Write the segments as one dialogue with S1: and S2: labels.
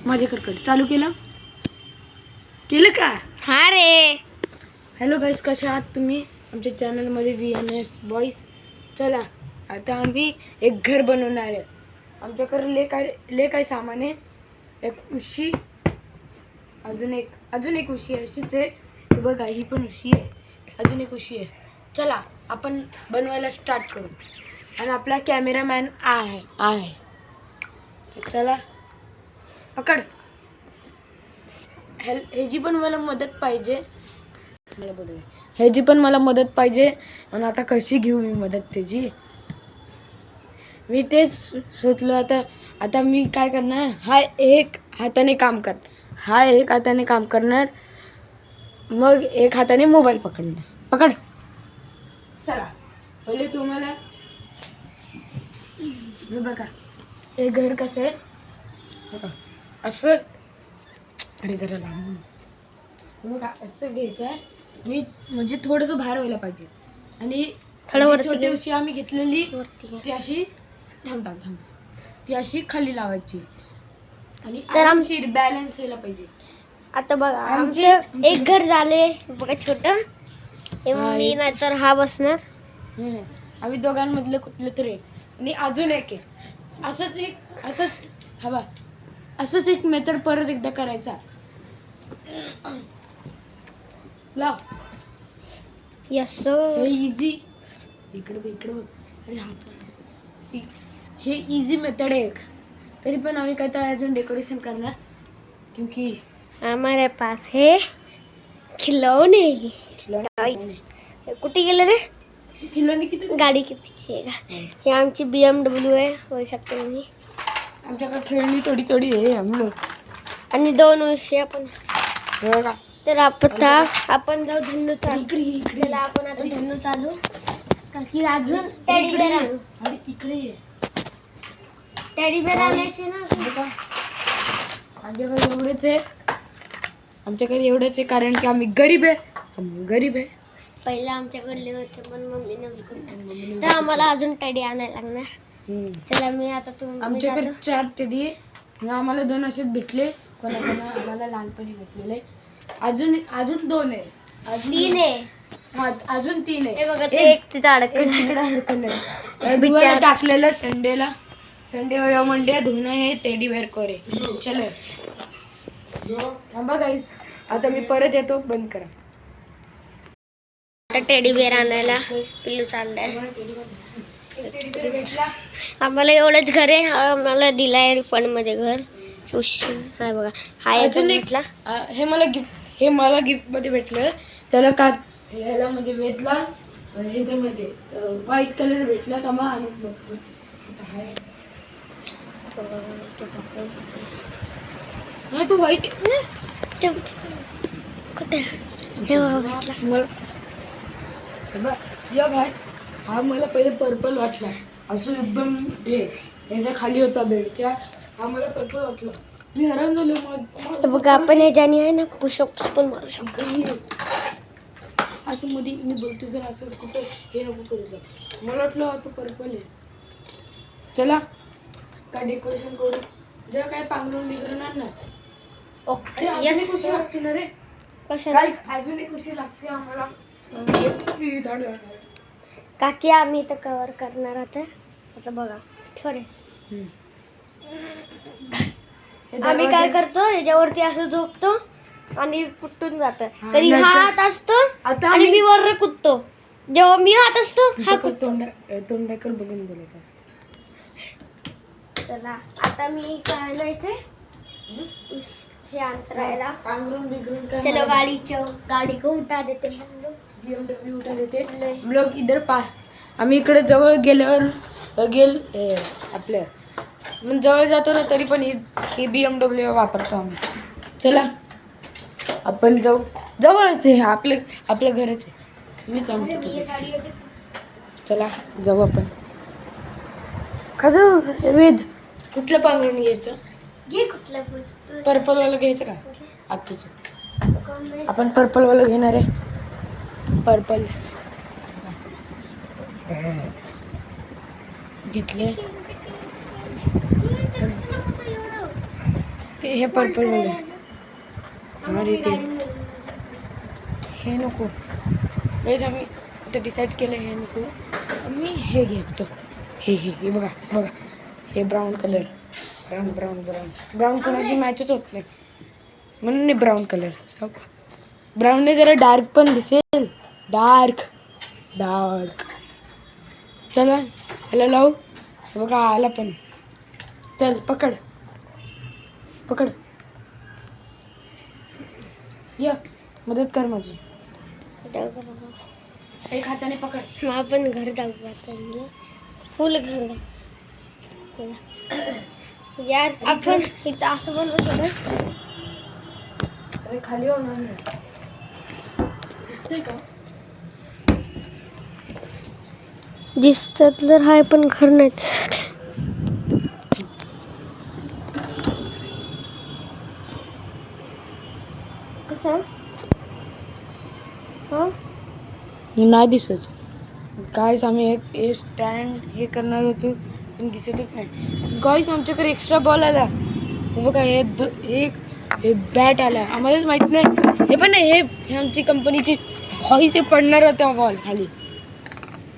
S1: माझ्याकडे चालू केलं का?
S2: हा रे.
S1: हॅलो गाईस, कसे आहात तुम्ही? आमच्या चॅनलमध्ये VNS बॉईज. चला आता आम्ही एक घर बनवणार आहे. आमच्याकडे लय काय सामान आहे. एक उशी, अजून एक उशी अशीच आहे. हे बघा, ही पण उशी आहे, अजून एक उशी आहे. चला आपण बनवायला स्टार्ट करू. आणि आपला कॅमेरामॅन आहे. चला पकड. ह्याची पण मला मदत पाहिजे. ह्याची पण मला मदत पाहिजे. आणि आता कशी घेऊ मी मदत त्याची? मी तेच सोचलो. आता मी काय करणार? हा एक हाताने काम करणार, मग एक हाताने मोबाईल पकडणार. पकड. चला पहिले तुम्हाला बघा हे घर कसं आहे. बघा असं, अरे जरा लांब बघा, असं घ्यायचं आहे. मी म्हणजे थोडंसं बाहेर व्हायला पाहिजे. आणि छोटी उशी आम्ही घेतलेली ती अशी थांब ती अशी खाली लावायची आणि आमची बॅलन्स व्हायला पाहिजे.
S2: आता बघा आमचे एक घर झाले बघा छोटं. मी नाहीतर हा बसणार.
S1: आम्ही दोघांमधलं कुठलं तरी एक. आणि अजून एक आहे. असंच एक मेथड परत एकदा करायचा. लाव.
S2: यस
S1: हे इझी. इकडे बघ. अरे हे इझी मेथड आहे एक. तरी पण आम्ही काय तर अजून डेकोरेशन करणार, क्योंकि
S2: हमारे पास है खिलौने. कुठे गेले रे?
S1: खिलौने किती?
S2: गाडी के पीछे है. हे आमची BMW आहे, होऊ शकते तुम्ही.
S1: आमच्याकडे खेळणी थोडी आहे हम लोग.
S2: आणि 2 वर्षे आपण.
S1: बघा
S2: तर आपण जाऊ धन्नू चालू. चला आपण आता धन्नू चालू. की अजून टेडी बेअर आणू.
S1: अरे इकडे ये.
S2: टेडी बेअर आणायचे ना.
S1: आमच्याकडे एवढेच आहे कारण की आम्ही गरीब आहे.
S2: पहिला आमच्याकडले होते पण मम्मीने विकून. तर आम्हाला अजून टेडी आणायला लागणार. चला मी आता
S1: आमच्याकडे 4 टेडी आहे. आम्हाला 2 असेच भेटले. कोणाकोणा आम्हाला लहानपणी भेटलेले. अजून 2 आहे.
S2: 3 आहे.
S1: अजून 3 आहे.
S2: हे बघा ते एक तिथं
S1: अडकलं टाकलेलं संडे या मंडे धुणं हे टेडी बेअर करे. चलो थांबा गाईस, आता मी परत येतो. बंद करा.
S2: आता टेडी बेअर आणायला पिल्लू चाललाय. आम्हाला एवढंच घर आहे. आम्हाला दिलाय रिफंड मध्ये घर. हाय बघा, हा
S1: अजून एक. हे मला गिफ्ट मध्ये भेटलं. त्याला का ह्याला म्हणजे भेटला ह्याच्यामध्ये व्हाईट कलर भेटला. थांबा आणि तो व्हाईट
S2: कुठे हे
S1: हा मला पहिले पर्पल वाटला. असं एकदम ह्याच्या खाली होता बेडच्या. हा मला पर्पल वाटला. मी हैराण झालो.
S2: बघा आपण ह्याच्याने आहे ना पुशअप पण मारू शकतो.
S1: असं मध्ये मी बोलतो जर असं कुठं हे नको करू जा. मला वाटलं हा तो पर्पल आहे. चला काय डेकोरेशन करू. जर काय पांघरून बिघडणार ना.
S2: ओके.
S1: अजून एक उशी लागते ना रे. अजून एक उशी लागते आम्हाला.
S2: काकी आम्ही इथं कव्हर करणार आता बघा थोडे. आम्ही काय करतो याच्यावरती असं झोपतो आणि कुठून जात. कधी हा हात असतो आणि मी वर कुदतो. जेव्हा मी हात असतो हा
S1: तोंडाकर बघून बोलत असतो.
S2: चला आता मी काय आणायचंय हे अंतरायला
S1: पांघरून बिघडून काय.
S2: चलो गाड़ी को उठा देते हैं हम लोग.
S1: BMW उठा देते हम लोग. इधर आम्ही इकडे जवळ गेल्यावर आपल्या मग जवळ जातो ना तरी पण ही BMW वापरतो आम्ही. चला आपण जाऊ. जवळच आहे आपलं घरच आहे. मी सांगतो. चला जाऊ आपण. खाजू वेद कुठलं पांघरून घ्यायचं?
S2: घे कुठलं.
S1: पर्पल वाला घ्यायचं का? आत्ताच आपण पर्पल वाला घेणार आहे. पर्पल घेतले. ते हे पर्पल वाले. अरे ते हे नको. गाईज आम्ही आता डिसाईड केलं हे नको. आम्ही हे घेतो. हे बघा बघा, हे ब्राऊन कलर. ब्राऊन कोणाशी मॅचच होत नाही म्हणून हे ब्राऊन कलर. ब्राऊनने जरा डार्क पण दिसेल. डार्क. चला ह्याला लावू. बघा आला पण. चल पकड. या मदत कर माझी. एक हाताने पकड.
S2: आपण घर जाऊ. फुल घर जाऊ यार. आपण इथं असं बनवू शकत.
S1: अरे खाली होणार नाही. दिसतंय का?
S2: दिसतात तर हाय पण घर नाही. कसं
S1: नाही दिसत. गाईस आम्ही एक स्टँड हे करणार होतो पण दिसतच नाही. गाईस आमच्याकडे एक्स्ट्रा बॉल आला. हे बघा हे बॅट आला. आम्हालाच माहित नाही. हे पण नाही, हे आमची कंपनीची व्हॉइस हे पडणार होता बॉल खाली.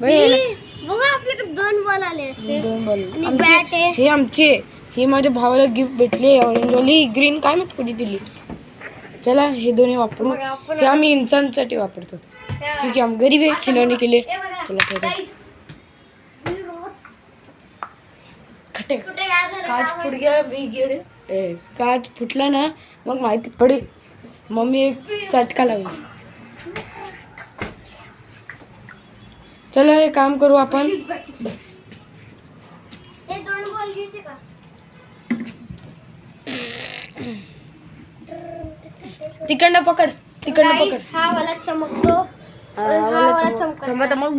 S2: बघा आपल्याकडे 2 बॉल आले असे.
S1: 2 बॉल
S2: बॅट आहे.
S1: हे आमचे. हे माझ्या भावाला गिफ्ट भेटले. ऑरेंज वाली, ग्रीन काय माहित कुठे दिली. चला हे दोन्ही वापरू. हे आम्ही इन्सानसाठी वापरतो क्योंकि हम गरीब है. खिलौने के लिए. चला काच फुट गया. काच फुटला ना मग माहिती पडेल. मम्मी एक चटका लावली. चला हे काम करू आपण.
S2: हे 2 बॉल घ्यायचे का?
S1: तिकडनं पकड.
S2: हा वाला चमकतो. हा वाला चमकतो.
S1: मग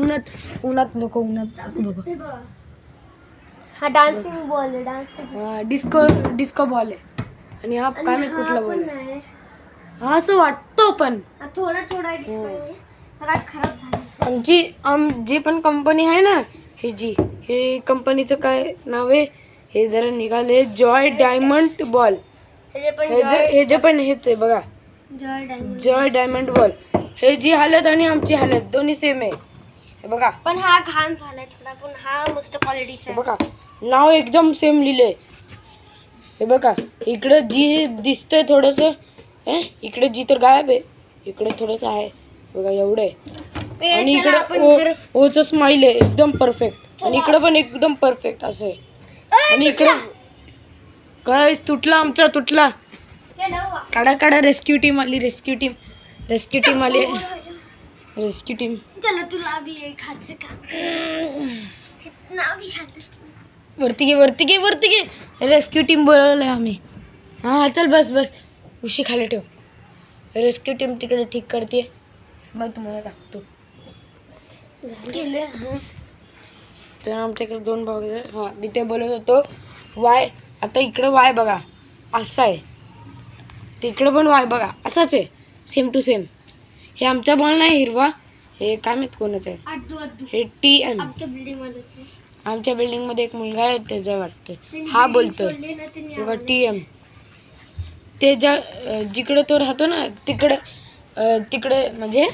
S1: उन्हात नको बाबा.
S2: हा डान्सिंग बॉल आहे.
S1: डिस्को बॉल आहे. आणि हा काय माहित कुठला बॉल आहे. हा असं वाटतो पण
S2: थोडा खराब झाला.
S1: जी पण कंपनी आहे ना हे कंपनीचं काय नाव आहे हे जरा निघाले. Joy diamond ball. हे जे पण हेच आहे बघा. Joy diamond ball. हे जी हालत आणि आमची हालत दोन्ही सेम आहे. हे बघा.
S2: पण हा घाण झालाय थोडा. पण हा मस्त क्वालिटीचा आहे.
S1: बघा नाव एकदम सेम लिहिलंय. हे बघा इकडं जी दिसतंय थोडस. इकडे जी तर गायब आहे. इकडे थोडस आहे बघा एवढं आहे. आणि इकडे ओच स्माइल आहे एकदम परफेक्ट. आणि इकडं पण एकदम परफेक्ट असं आहे. आणि इकडं काय तुटला. काढा. रेस्क्यू टीम आली.
S2: चलो तुला भी एक हातचं काम.
S1: वरती घे. रेस्क्यू टीम बोलवलंय आम्ही. हा चल बस उशी खाली ठेव. रेस्क्यू टीम तिकडे ठीक करते. मग तुम्हाला टाकतो. गेले. तर आमच्याकडे 2 भाग. हा मी ते बोलत होतो वाय. आता इकडं वाय बघा असं आहे. तिकडं पण वाय बघा असाच आहे. Same to same. हे आमचा बॉल नाही हिरवा. हे काय माहित कोणाचं आहे. हे TM. आमच्या बिल्डिंग मध्ये एक मुलगा आहे त्याचा वाटतं. हा बोलतोय बघा TM. ते जिकडे तो राहतो ना तिकडे म्हणजे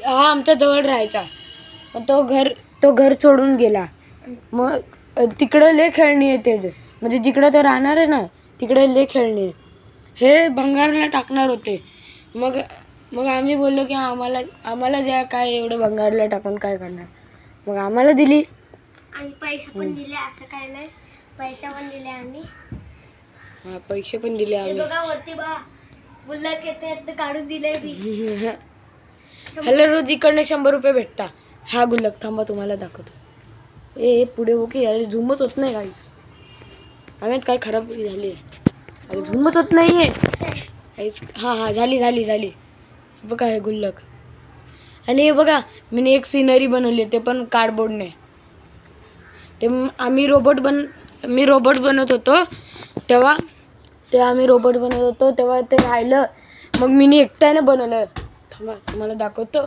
S1: हा आमच्या जवळ राहायचा. तो घर सोडून गेला. मग तिकडे लय खेळणी आहे त्याचं. म्हणजे जिकडे तो राहणार आहे ना तिकडे लय खेळणी आहे. हे भंगारला टाकणार होते. मग आम्ही बोललो की आम्हाला ज्या काय एवढं भंगारला टाकून काय करणार. मग आम्हाला दिली.
S2: आणि पैसे पण दिले. असं काय नाही. पैसे पण दिले आम्ही.
S1: हा पैसे पण दिले आम्ही.
S2: बघा वरती बघा गुल्लक येते काढून दिले.
S1: ह्याला रोज इकडनं 100 रुपये भेटता. हा गुल्लक थांबा तुम्हाला दाखवतो. पुढे ओके यार झूमच होत नाही गाईस. आम्ही काय खराब झाली अरे झूमच होत नाहीये. हा झाली. बघा हे गुल्लक. आणि हे बघा मी एक सिनरी बनवली ते पण कार्डबोर्डने. ते मी रोबोट बनवत होतो तेव्हा ते राहिलं. मग मी एकट्याने बनवलं. थांबा तुम्हाला दाखवतो.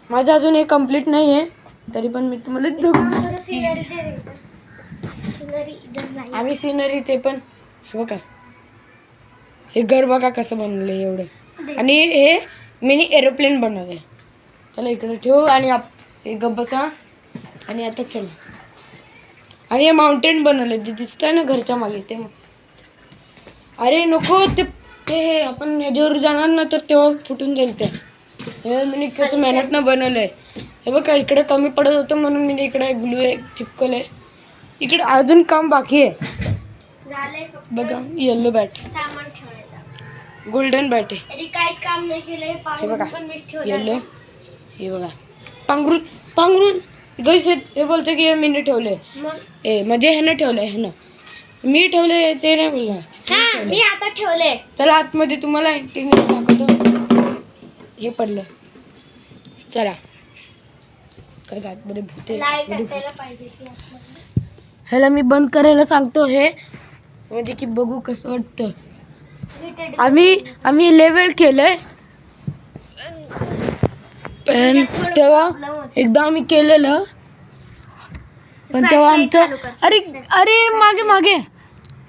S1: माझं अजून हे कम्प्लीट नाही आहे तरी पण मी तुम्हाला आम्ही सिनरी ते पण हे बघा हे घर बघा कसं बनवलं एवढं. आणि हे मिनी एरोप्लेन बनवलंय. चला इकडे ठेवू आणि हे गप बसा. आणि आता चला. आणि हे माउंटेन बनवलं जे दिसतंय ना घरच्या मागे ते. अरे नको ते हे आपण ह्याच्यावर जाणार ना तर तेव्हा फुटून जाईल ते. हे मी कसं मेहनत न बनवलंय. हे बघा इकडे कमी पडत होतं म्हणून मी इकडे ग्लू चिपकवलंय. इकडे अजून काम बाकी आहे. बघा येल्लो बॅट,
S2: सामान ठेवायला.
S1: गोल्डन बॅट आहे.
S2: तरी काहीच काम नाही केलंय.
S1: हे बघा
S2: पण मीच ठेवलं.
S1: येल्लो. हे बघा पांघरून पांघरून गैस हे बोलतो की हे मीने ठेवले. ए म्हणजे ह्यानं ठेवलंय ह्यानं. मी ठेवले ते नाही बोलणार.
S2: हा मी आता ठेवले.
S1: चला आतमध्ये तुम्हाला ऍक्टिंग दाखवतो. हे पडलं. चला काय आतमध्ये भूते.
S2: लाईट असायला पाहिजे की आतमध्ये.
S1: ह्याला मी बंद करायला सांगतो हे म्हणजे की बघू कसं वाटतं. आम्ही लेवल केलंय पण तेव्हा एकदा आम्ही केलेलं पण तेव्हा आमचं अरे अरे मागे मागे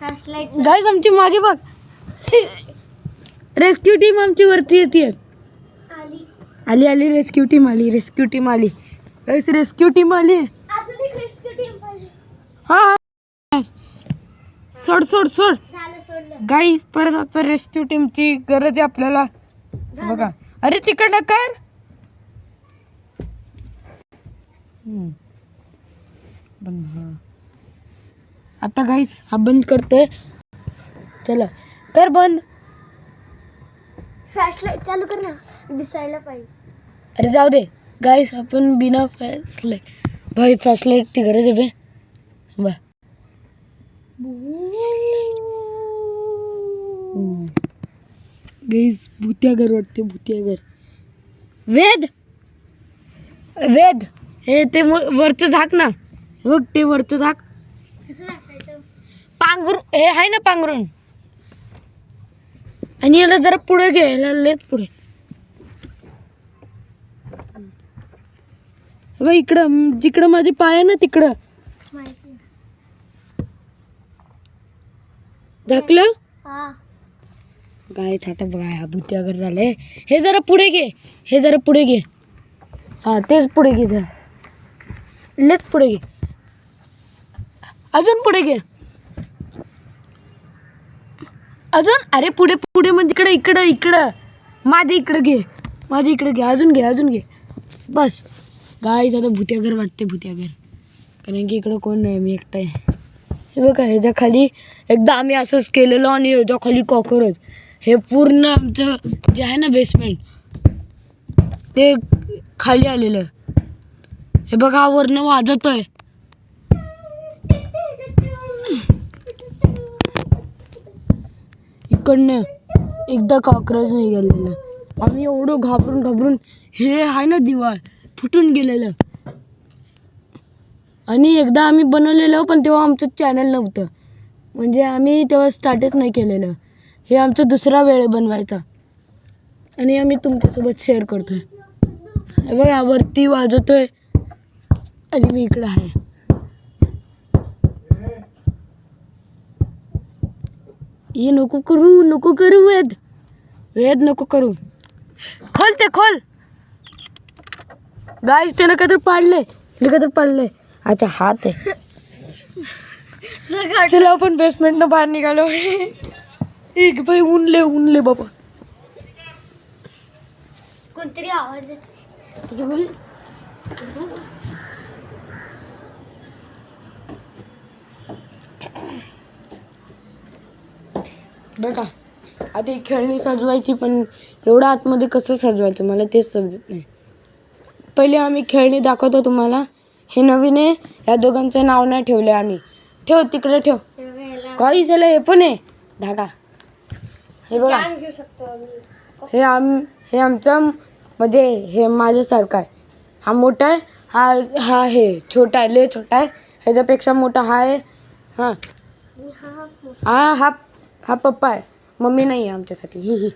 S1: गाईस आमची मागे बघ. रेस्क्यू टीम आमची वरती येते. आली आली रेस्क्यू टीम आली. रेस्क्यू टीम आली गाईस. रेस्क्यू टीम आली. हा सोड सोड सोड गाईस. परत आता रेस्क्यू टीमची गरज आहे आपल्याला. बघा अरे तिकडनं कर. बंद. हा आता गाईस हा बंद करतोय. चला कर बंद.
S2: फ्लॅशलाईट चालू कर ना दिसायला पाहिजे.
S1: अरे जाऊ दे गाईस आपण बिना फ्लॅशलाईट. भाई फ्लॅशलाईटची गरज आहे बे. बा गाईस भूत्यागर वाटते. भूत्यागर. वेद वेद हे ते वरचं झाक ना. बघ ते वरचं झाक. पांघरून हे आहे ना पांघरून. आणि याला जरा पुढे घे. याला लेच पुढे. बघ इकडं जिकडं माझे पाय आहे ना तिकडं झाकलं. काय थाटा बघा हा भूत्यागर झालंय. हे जरा पुढे घे. हे जरा पुढे घे. हा तेच पुढे घे जरा. लेच पुढे घे. अजून पुढे घे. अजून अरे पुढे पुढे म्हणजे इकडं इकडं इकडं माझ्या इकडं घे. माझ्या इकडं घे. अजून घे अजून घे. बस गाईस आता भूत्यागर वाटते. भूत्यागर कारण की इकडं कोण नाही मी एकटा आहे. हे बघा ह्याच्या खाली एकदा आम्ही असंच केलेलं आणि ह्याच्या खाली कॉकरोच. हे पूर्ण आमचं जे आहे ना बेसमेंट ते खाली आलेलं. हे बघा वरनं वाजतोय. इकडनं एकदा कॉकरोच नाही गेलेलं. आम्ही एवढं घाबरून घाबरून हे आहे ना दिवाळ फुटून गेलेलं. आणि एकदा आम्ही बनवलेलं पण तेव्हा आमचं चॅनल नव्हतं. म्हणजे आम्ही तेव्हा स्टार्टच नाही केलेलं. हे आमचा दुसरा वेळ बनवायचा आणि आम्ही तुमच्यासोबत शेअर करतोय. हे बघा वरती वाजतोय आणि मी इकडं आहे. हे नको करू नको करू वेद. वेद नको करू. खोल ते खोल. गाईस त्यानं काहीतरी पाडलंय. काहीतरी पाडलंय. अच्छा हात आहे. चला आपण बेसमेंटनं बाहेर निघालो. एक बाई उनले बाबा.
S2: कोणतरी आवाज येतो.
S1: बघा आता ही खेळणी सजवायची पण एवढं आतमध्ये कसं सजवायचं मला तेच समजत नाही. पहिले आम्ही खेळणी दाखवतो तुम्हाला. हे नवीन आहे. या दोघांचं नाव नाही ठेवलं आम्ही. ठेव तिकडे ठेव. काही झालं हे पण आहे धागा. हे बघा
S2: घेऊ शकतो आम्ही.
S1: हे आमचं म्हणजे हे माझ्यासारखं आहे. हा मोठा आहे. हा हे छोटा आहे. लय छोटा आहे. ह्याच्यापेक्षा मोठा हा आहे. हां हा हा हा पप्पा आहे. मम्मी नाही आहे आमच्यासाठी. ही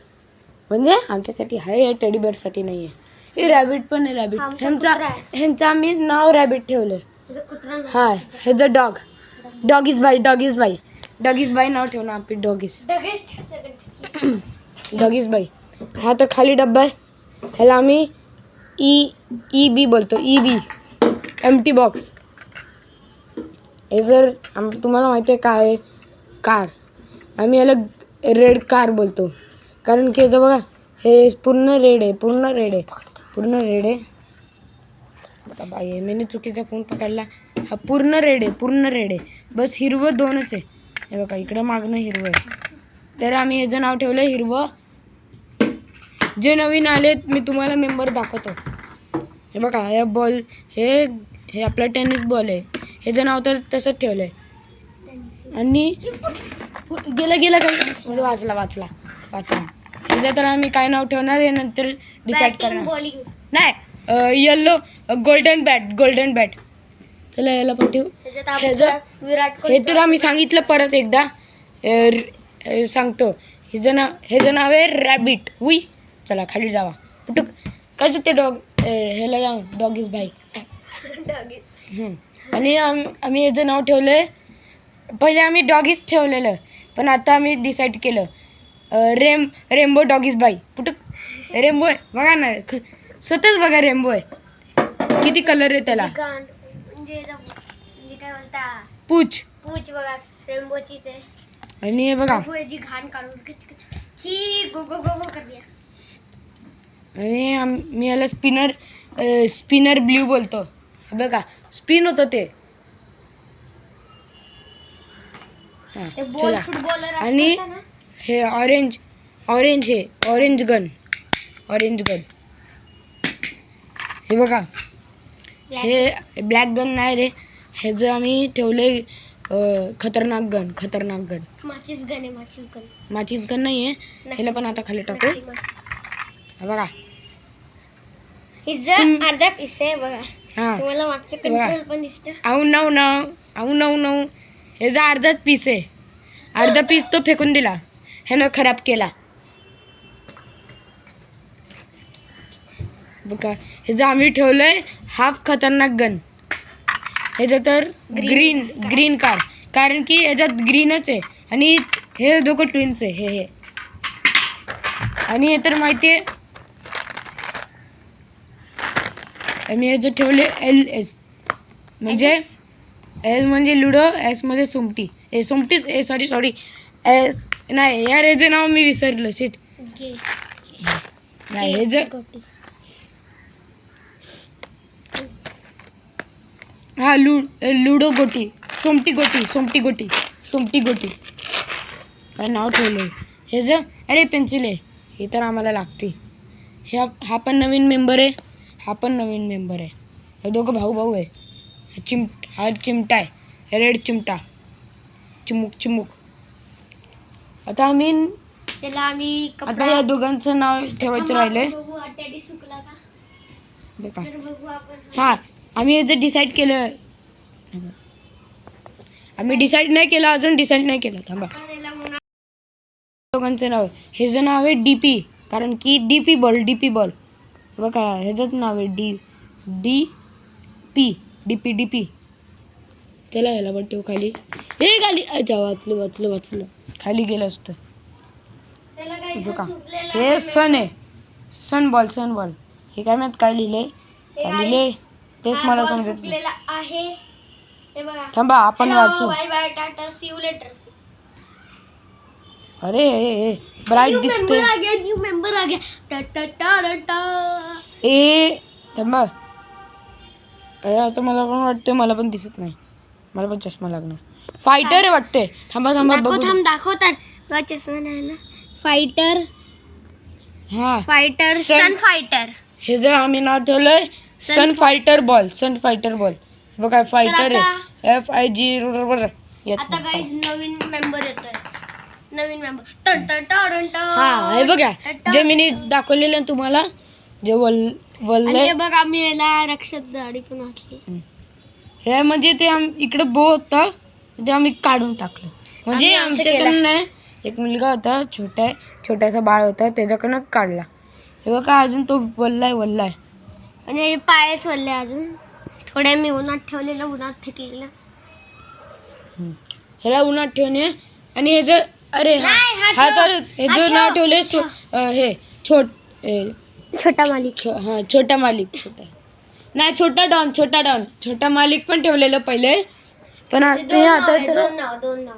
S1: म्हणजे आमच्यासाठी आहे. हे टेडीबेअरसाठी नाही आहे. हे रॅबिट पण आहे. रॅबिट ह्यांचं आम्ही नाव रॅबिट ठेवलं. हां ह्याचं डॉग. डॉग इज बाई. डॉग इज बाई. डगीज बाई नाव ठेवणार आपली डॉगीज डगीज बाई. हा तर खाली डब्बा आहे, ह्याला आम्ही ई बी बोलतो. बी एम्प्टी बॉक्स. हे जर तुम्हाला माहिती आहे काय आहे, कार. आम्ही याला रेड कार बोलतो कारण की याचं बघा हे पूर्ण रेड आहे. आता बाई मी चुकीचा फोन पकडला. हा पूर्ण रेड आहे. बस हिरवं 2च आहे. हे बघा इकडं मागणं हिरवं आहे. तर आम्ही ह्याचं नाव ठेवलं हिरवं. जे नवीन आलेत मी तुम्हाला मेंबर दाखवतो. हे बघा हे बॉल हे आपला टेनिस बॉल आहे. ह्याचं नाव तर तसंच ठेवलं आहे. आणि गेला काय वाचला. ह्याचं तर आम्ही काय नाव ठेवणार हे नंतर डिसाईड करणार. नाही येल्लो गोल्डन बॅट. चला याला पण ठेवू.
S2: विराट
S1: हे तर आम्ही सांगितलं परत एकदा सांगतो. ह्याचं नाव आहे रॅबिट. उई चला खाली जावा. पुटुक काय ते ह्याला लावून डॉगीज बाई. आणि आम्ही ह्याचं नाव ठेवलंय. पहिले आम्ही डॉगीज ठेवलेलं पण आता आम्ही डिसाईड केलं रेम्बो डॉगीज बाई. पुटुक रेम्बो आहे बघा ना, स्वतःच बघा रेम्बो आहे. किती कलर आहे त्याला.
S2: म्हणजे काय बोलता
S1: पूछ
S2: बघा रेनबोचीच आहे.
S1: आणि हे बघा
S2: घाण काढून गो कर दिया.
S1: आणि मी याला स्पिनर ब्ल्यू बोलतो. हे बघा स्पिन होतं ते. चला आणि हे ऑरेंज गन. हे बघा हे ब्लॅक गन नाही रे. हे जर आम्ही ठेवले खतरनाक गन.
S2: माचीस
S1: गन नाही आहे. ह्याला पण आता खाली टाकू. हे बघा
S2: अर्धा पीस आहे बघा.
S1: हा
S2: तुम्हाला मागचं कंट्रोल पण दिसतं.
S1: आऊ ह्याचा अर्धाच पीस आहे. अर्धा पीस तो फेकून दिला ह्यानं, खराब केला. बघा ह्याचं आम्ही ठेवलंय हाफ खतरनाक गन. ह्याचं तर ग्रीन कार कारण की ह्याच्यात ग्रीनच आहे. आणि हे दोघं ट्विन्स आहे. हे आणि हे तर माहिती आहे. आम्ही ह्याचं ठेवले LS म्हणजे L म्हणजे लुडो, S म्हणजे सोमटी. सॉरी S नाही यार ह्याचं नाव मी विसरलं. सीट नाही ह्याचं हा लुडो गोटी. सोमटी गोटी काय नाव ठेवलंय ह्याचं. अरे पेन्सिल आहे. हे तर आम्हाला लागते. हा पण नवीन मेंबर आहे. हे दोघं भाऊ आहे. हा चिमटा आहे. रेड चिमटा चिमुक. आता या दोघांचं नाव ठेवायचं राहिलंय. हा आम्ही याचं डिसाईड केलं. आम्ही डिसाईड नाही केलं. थांबा. दोघांचं नाव ह्याचं नाव आहे DP कारण की DP बॉल. बघा ह्याचंच नाव आहे DP. चला ह्याला पण ठेवू खाली. हे खाली अच्छा वाचलं खाली गेलं असतं. बघा हे सन आहे. सन बॉल. हे काय माहित काय लिहिले तेच मला समजत नाही. थांबा आपण वाचू.
S2: Tata see you later.
S1: अरे ब्राईट दिसते.
S2: न्यू मेंबर आ गया.
S1: ए थांबा. आता मला पण वाटतं मला पण दिसत नाही. मला पण चष्मा लागणार. फायटर आहे वाटते. थांबा
S2: दाखवतात चष्मा नाही ना. फायटर सन फायटर.
S1: हे जर आम्ही नाव ठेवलंय सन फायटर बॉल. बघा फायटर आहे FIG.
S2: आता गाईस नवीन मेंबर येतोय.
S1: हा हे बघा जे मी दाखवलेलं तुम्हाला जे वल्लय
S2: बघा मी याला रक्षक गाडी पण वाचली.
S1: हे म्हणजे ते इकडे बो होतं ते आम्ही काढून टाकलं. म्हणजे आमच्याकडून नाही. एक मुलगा होता छोटासा बाळ होता त्याच्याकडनं काढला. हे बघा अजून तो वल्लाय.
S2: आणि पायच वल्ले अजून थोड्या मी उन्हात ठेवलेलं, उन्हात फेकलेलं.
S1: ह्याला उन्हात ठेवणे आणि हे जो अरे हा हा तर हे जो नाव ठेवले हे
S2: छोटा मालिक.
S1: हा छोटा मालिक नाही छोटा मालिक पण ठेवलेलं पहिले पण ते आता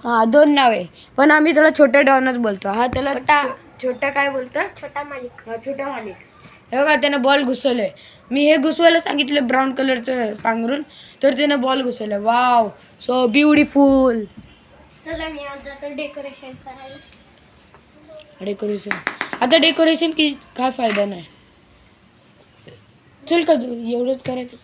S1: हा 2 नावे पण आम्ही त्याला छोटा डॉनच बोलतो. हा त्याला छोटा काय बोलतात
S2: छोटा मालिक.
S1: हा छोटा मालिक. हे बघा त्यानं बॉल घुसवलंय. मी हे घुसवायला सांगितलं ब्राऊन कलरचं पांघरून तर त्यानं बॉल घुसवलं. Wow so beautiful.
S2: चला मी आज जातो डेकोरेशन करायला.
S1: आता डेकोरेशन की काय फायदा नाही. चल का एवढंच करायचं.